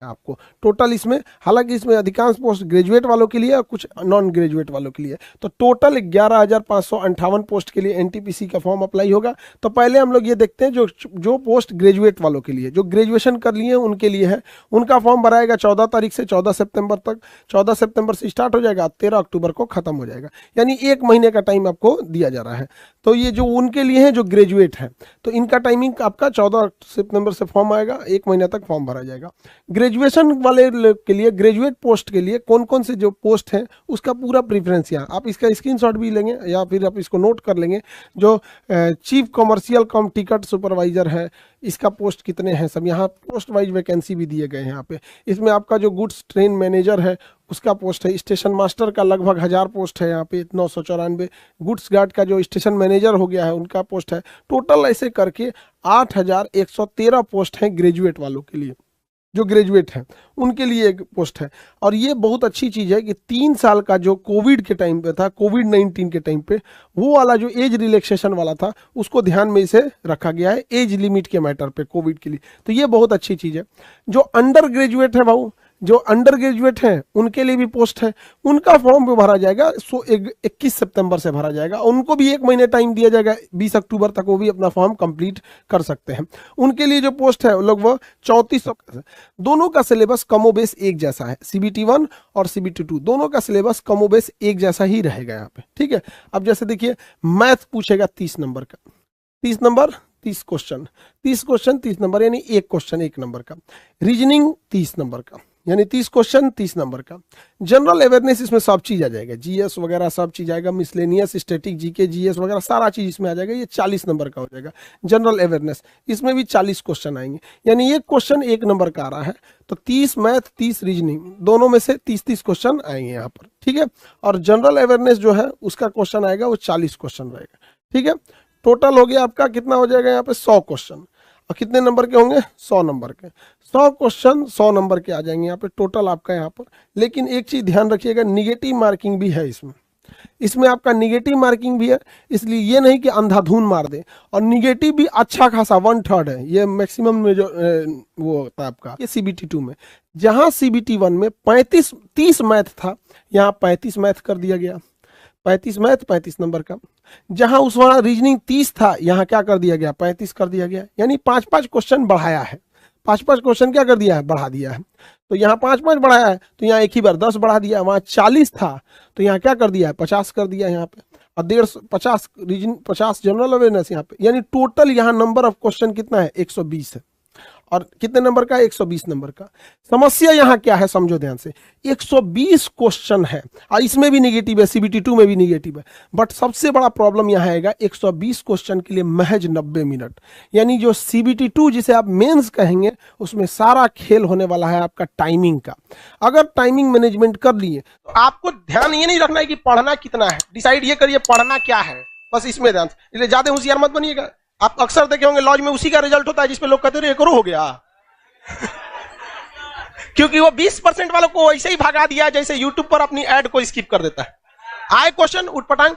आपको टोटल इसमें, हालांकि इसमें अधिकांश पोस्ट ग्रेजुएट वालों के लिए और कुछ नॉन ग्रेजुएट वालों के लिए, तो टोटल 11,558 पोस्ट के लिए एनटीपीसी का फॉर्म अप्लाई होगा। तो पहले हम लोग ये देखते हैं जो पोस्ट ग्रेजुएट वालों के लिए, जो ग्रेजुएशन कर लिए हैं उनके लिए है, उनका फॉर्म भराएगा 14 तारीख से 14 सितंबर तक। 14 सितंबर से स्टार्ट हो जाएगा, 13 अक्टूबर को खत्म हो जाएगा, यानी 1 महीने का टाइम आपको दिया जा रहा है। तो ये जो उनके लिए है जो ग्रेजुएट है, तो इनका टाइमिंग आपका 14 सितंबर से फॉर्म आएगा, 1 महीने तक फॉर्म भरा जाएगा। ग्रेजुएशन वाले के लिए, ग्रेजुएट पोस्ट के लिए कौन कौन से जो पोस्ट हैं उसका पूरा प्रेफरेंस यहाँ आप इसका स्क्रीनशॉट भी लेंगे या फिर आप इसको नोट कर लेंगे। जो चीफ कमर्शियल कम टिकट सुपरवाइजर है, इसका पोस्ट कितने हैं सब यहाँ पोस्ट वाइज वैकेंसी भी दिए गए हैं यहाँ पे। इसमें आपका जो गुड्स ट्रेन मैनेजर है उसका पोस्ट है, स्टेशन मास्टर का लगभग 1000 पोस्ट है यहाँ पे 994, गुड्स गार्ड का जो स्टेशन मैनेजर हो गया है उनका पोस्ट है। टोटल ऐसे करके 8113 पोस्ट हैं ग्रेजुएट वालों के लिए, जो ग्रेजुएट हैं उनके लिए एक पोस्ट है। और ये बहुत अच्छी चीज़ है कि 3 साल का जो कोविड के टाइम पे था, कोविड-19 के टाइम पे, वो वाला जो एज रिलैक्सेशन वाला था उसको ध्यान में इसे रखा गया है एज लिमिट के मैटर पे कोविड के लिए। तो ये बहुत अच्छी चीज़ है। जो अंडर ग्रेजुएट है भाऊ, जो अंडर ग्रेजुएट हैं उनके लिए भी पोस्ट है, उनका फॉर्म भी भरा जाएगा 21 सितंबर से भरा जाएगा। उनको भी 1 महीने टाइम दिया जाएगा, 20 अक्टूबर तक वो भी अपना फॉर्म कंप्लीट कर सकते हैं। उनके लिए जो पोस्ट है लगभग 3400। दोनों का सिलेबस कमोबेश एक जैसा है, CBT 1 और CBT 2 दोनों का सिलेबस कमोबेश एक जैसा ही रहेगा यहाँ पे, ठीक है। अब जैसे देखिए मैथ पूछेगा 30 नंबर का, 30 नंबर 30 क्वेश्चन, 30 क्वेश्चन 30 नंबर, यानी एक क्वेश्चन 1 नंबर का। रीजनिंग 30 नंबर का, यानी 30 क्वेश्चन 30 नंबर का। जनरल अवेयरनेस इसमें सब चीज़ आ जाएगा, GS वगैरह सब चीज़ आएगा, मिसलेनियस, स्टैटिक, GK, GS वगैरह सारा चीज़ इसमें आ जाएगा। ये 40 नंबर का हो जाएगा। जनरल अवेयरनेस इसमें भी 40 क्वेश्चन आएंगे, यानी एक क्वेश्चन 1 नंबर का आ रहा है। तो 30 मैथ 30 रीजनिंग, दोनों में से 30-30 क्वेश्चन आएंगे यहाँ पर, ठीक है। और जनरल अवेयरनेस जो है उसका क्वेश्चन आएगा वो 40 क्वेश्चन रहेगा, ठीक है। टोटल हो गया आपका कितना हो जाएगा यहाँ पे 100 क्वेश्चन, और कितने नंबर के होंगे 100 नंबर के। 100 क्वेश्चन 100 नंबर के आ जाएंगे यहाँ पे टोटल आपका यहाँ पर। लेकिन एक चीज़ ध्यान रखिएगा, निगेटिव मार्किंग भी है इसमें आपका निगेटिव मार्किंग भी है, इसलिए ये नहीं कि अंधाधुन मार दे। और निगेटिव भी अच्छा खासा 1/3 है, ये मैक्सिमम में जो वो होता है आपका ये CBT 2 में। जहाँ CBT 1 में 30 मैथ था, यहाँ 35 मैथ कर दिया गया, 35 मैथ 35 नंबर का। जहां उस वहां रीजनिंग 30 था, यहाँ क्या कर दिया गया 35 कर दिया गया, यानी 5-5 क्वेश्चन बढ़ाया है। 5-5 क्वेश्चन क्या कर दिया है बढ़ा दिया है। तो यहाँ 5-5 बढ़ाया है, तो यहाँ एक ही बार 10 बढ़ा दिया। वहाँ 40 था तो यहाँ क्या कर दिया है 50 कर दिया यहाँ पे, और 150 रीजन 50 जनरल अवेयरनेस यहाँ पे, यानी टोटल यहाँ नंबर ऑफ क्वेश्चन कितना है 120 है। और कितने नंबर का 120 नंबर का। समस्या यहाँ क्या है समझो ध्यान से, 120 क्वेश्चन है और इसमें भी निगेटिव है, CBT 2 में भी निगेटिव है। बट सबसे बड़ा प्रॉब्लम यहाँ आएगा 120 क्वेश्चन के लिए महज 90 मिनट, यानी जो CBT 2 जिसे आप मेंस कहेंगे उसमें सारा खेल होने वाला है आपका टाइमिंग का। अगर टाइमिंग मैनेजमेंट कर लिए तो आपको ध्यान ये नहीं रखना है कि पढ़ना कितना है, डिसाइड ये करिए पढ़ना क्या है, बस इसमें ध्यान। इसलिए ज्यादा होशियार मत बनिएगा। आप अक्सर देखे होंगे लॉज में उसी का रिजल्ट होता है जिसपे लोग कहते हैं 1 करोड़ हो गया क्योंकि वो 20% वालों को ऐसे ही भगा दिया जैसे यूट्यूब पर अपनी ऐड को स्किप कर देता है। आए क्वेश्चन उठपटांग,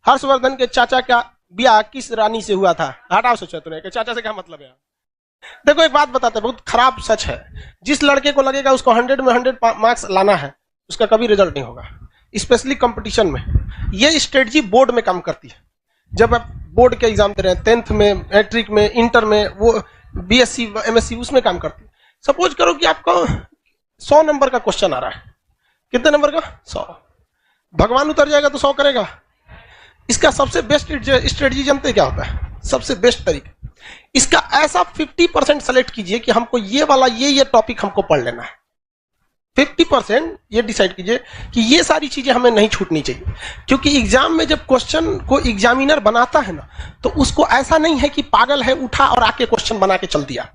हर्षवर्धन के चाचा का ब्याह किस रानी से हुआ था? हटाओ से चतुर के चाचा से क्या मतलब है। देखो एक बात बताते हैं, बहुत खराब सच है, जिस लड़के को लगेगा उसको 100 में 100 मार्क्स लाना है उसका कभी रिजल्ट नहीं होगा, स्पेशली कंपटीशन में। ये स्ट्रेटजी बोर्ड में काम करती है। जब आप बोर्ड के एग्जाम दे रहे हैं 10th में, मैट्रिक में, इंटर में, वो BSc MSc उसमें काम करती है। सपोज करो कि आपको 100 नंबर का क्वेश्चन आ रहा है, कितने नंबर का 100, भगवान उतर जाएगा तो 100 करेगा। इसका सबसे बेस्ट स्ट्रेटजी जानते क्या होता है? सबसे बेस्ट तरीका इसका ऐसा 50% सेलेक्ट कीजिए कि हमको ये वाला ये टॉपिक हमको पढ़ लेना है। 50% ये डिसाइड कीजिए कि ये सारी चीजें हमें नहीं छूटनी चाहिए, क्योंकि एग्जाम में जब क्वेश्चन को एग्जामिनर बनाता है ना तो उसको ऐसा नहीं है कि पागल है उठा और आके क्वेश्चन बना के चल दिया।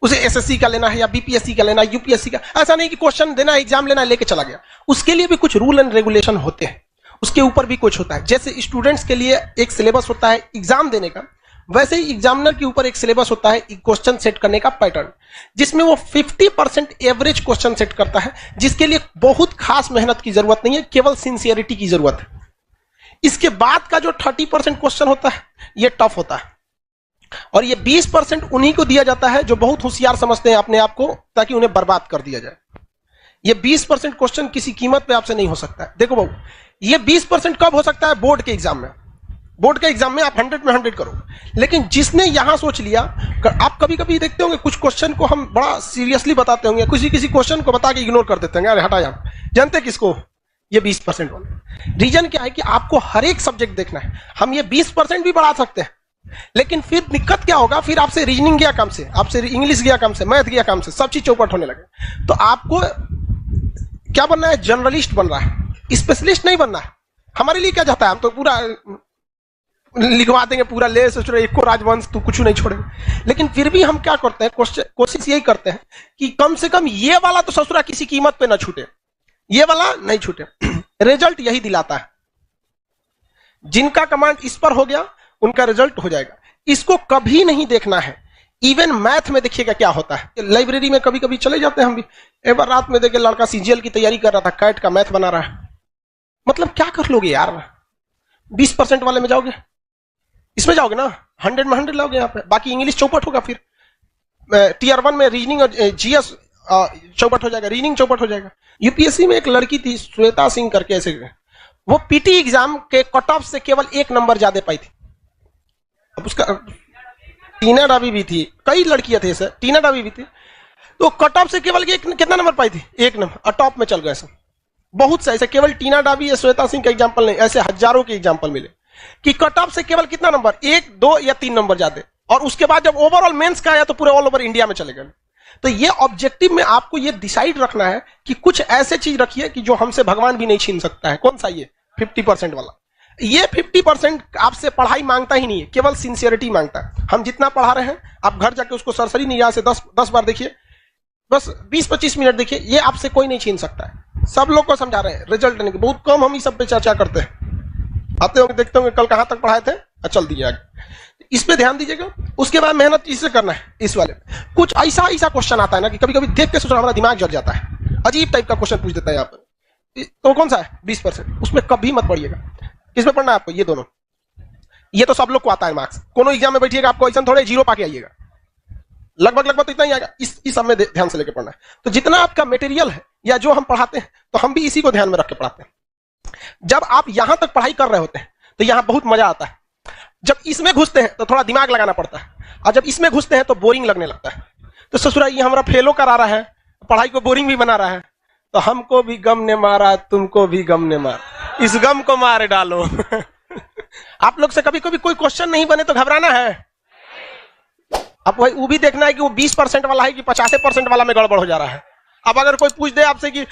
उसे SSC का लेना है या BPSC का लेना है, UPSC का, ऐसा नहीं कि क्वेश्चन देना है एग्जाम लेना है लेके चला गया। उसके लिए भी कुछ रूल एंड रेगुलेशन होते हैं, उसके ऊपर भी कुछ होता है। जैसे स्टूडेंट्स के लिए एक सिलेबस होता है एग्जाम देने का, वैसे ही एग्जामिनर के ऊपर एक सिलेबस होता है क्वेश्चन सेट करने का पैटर्न, जिसमें वो 50% एवरेज क्वेश्चन सेट करता है, जिसके लिए बहुत खास मेहनत की जरूरत नहीं है, केवल सिंसियरिटी की जरूरत है। इसके बाद का जो 30% क्वेश्चन होता है ये टफ होता है, और ये 20% उन्हीं को दिया जाता है जो बहुत होशियार समझते हैं अपने आप को, ताकि उन्हें बर्बाद कर दिया जाए। ये 20% क्वेश्चन किसी कीमत पे आपसे नहीं हो सकता है। देखो बाबू, ये 20% कब हो सकता है? बोर्ड के एग्जाम में। बोर्ड के एग्जाम में आप 100 में 100 करो। लेकिन जिसने यहां सोच लिया, आप कभी कभी देखते होंगे कुछ क्वेश्चन को हम बड़ा सीरियसली बताते होंगे, किसी क्वेश्चन को बता के इग्नोर कर देते हैं, अरे हटा जाओ। जानते किसको? ये 20% वाले। रीजन क्या है कि आपको हर एक सब्जेक्ट देखना है। हम ये 20% भी बढ़ा सकते हैं, लेकिन फिर दिक्कत क्या होगा? फिर आपसे रीजनिंग गया कम से, आपसे इंग्लिश गया कम से, मैथ गया कम से, सब चीज चौपट होने लगे। तो आपको क्या बनना है? जर्नलिस्ट बन रहा है, स्पेशलिस्ट नहीं बनना है। हमारे लिए क्या चाहता है? हम तो पूरा लिखवा देंगे, पूरा ले सोच रहे एक राजवंश तो कुछ नहीं छोड़ेंगे। लेकिन फिर भी हम क्या करते हैं? कोशिश यही करते हैं कि कम से कम ये वाला तो ससुरा किसी कीमत पे ना छूटे, ये वाला नहीं छूटे। रिजल्ट यही दिलाता है। जिनका कमांड इस पर हो गया उनका रिजल्ट हो जाएगा। इसको कभी नहीं देखना है। इवन मैथ में देखिएगा क्या होता है। लाइब्रेरी में कभी कभी चले जाते हैं हम भी। एक बार रात में देखे लड़का सीजीएल की तैयारी कर रहा था, कैट का मैथ बना रहा है। मतलब क्या कर लोगे यार? 20% वाले में जाओगे, इसमें जाओगे ना, 100 में 100 लाओगे यहाँ पे। बाकी इंग्लिश चौपट होगा। फिर टीयर 1 में रीजनिंग और जीएस चौपट हो जाएगा, रीजनिंग चौपट हो जाएगा। यूपीएससी में एक लड़की थी श्वेता सिंह करके, ऐसे वो पीटी एग्जाम के कट ऑफ से केवल 1 नंबर ज्यादा पाई थी। अब उसका टीना डाबी भी थी, कई लड़कियां थे सर, टीना डाबी भी थी। तो कट ऑफ से केवल कितना नंबर पाई थी? 1 नंबर, और टॉप में चल गए सब। बहुत से ऐसे, केवल टीना डाबी या श्वेता सिंह का एग्जाम्पल नहीं, ऐसे हजारों के एग्जाम्पल मिले कि कट ऑफ से केवल कितना नंबर, 1, 2 या 3 नंबर ज्यादा। और उसके बाद जब ओवरऑल मेंस का आया तो पूरे ऑल ओवर इंडिया में चले गए। तो ये ऑब्जेक्टिव में आपको ये डिसाइड रखना है कि कुछ ऐसे चीज रखिए कि जो हमसे भगवान भी नहीं छीन सकता है। कौन सा? ये 50% वाला। ये 50% आपसे पढ़ाई मांगता ही नहीं है, केवल सिंसियरिटी मांगता है। हम जितना पढ़ा रहे हैं, आप घर जाके उसको सरसरी निगाह से 10 बार देखिए, बस 20-25 मिनट देखिए, ये आपसे कोई नहीं छीन सकता है। सब लोग को समझा रहे हैं, रिजल्ट नहीं। बहुत कम हम इस सब पे चर्चा करते हैं। आते होंगे, देखते होंगे कल कहां तक पढ़ाए थे, चल दिए आगे। इस पे ध्यान दीजिएगा। उसके बाद मेहनत इससे करना है। इस वाले कुछ ऐसा क्वेश्चन आता है ना कि कभी कभी देख के सोचना हमारा दिमाग जल जाता है। अजीब टाइप का क्वेश्चन पूछ देता है यहाँ पर। तो कौन सा है? 20%। उसमें कभी मत पढ़िएगा। किसमें पढ़ना है आपको? ये दोनों। ये तो सब लोग को आता है मार्क्स। कोनो एग्जाम में बैठिएगा, आपको ऐसा थोड़े 0 पाके आइएगा। लगभग तो इतना ही आएगा। इस सब में ध्यान से लेकर पढ़ना है। तो जितना आपका मटेरियल है या जो हम पढ़ाते हैं, तो हम भी इसी को ध्यान में रख के पढ़ाते हैं। जब आप यहां तक पढ़ाई कर रहे होते हैं तो यहां बहुत मजा आता है। जब इसमें घुसते हैं तो थोड़ा दिमाग लगाना पड़ता है, और जब इसमें घुसते हैं तो बोरिंग लगने लगता है। तो ससुरा ये हमारा फेलो करा रहा है, पढ़ाई को बोरिंग भी बना रहा है। तो हमको भी गम ने मारा, तुमको भी गम ने मारा, इस गम को मार डालो। आप लोग से कभी कभी कोई क्वेश्चन नहीं बने तो घबराना है। अब वो भी देखना है कि वो 20% वाला है कि 50% वाला में गड़बड़ हो जा रहा है। अब अगर कोई पूछ दे आपसे कि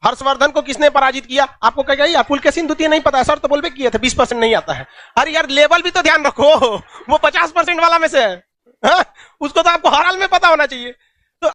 हर्षवर्धन को किसने पराजित किया, आपको कहेगा यार पुलकेशिन द्वितीय नहीं पता है सर, तो बोलबे किए थे 20% नहीं आता है। अरे यार लेवल भी तो ध्यान रखो, वो 50% वाला में से है। उसको तो आपको हर हाल में पता होना चाहिए।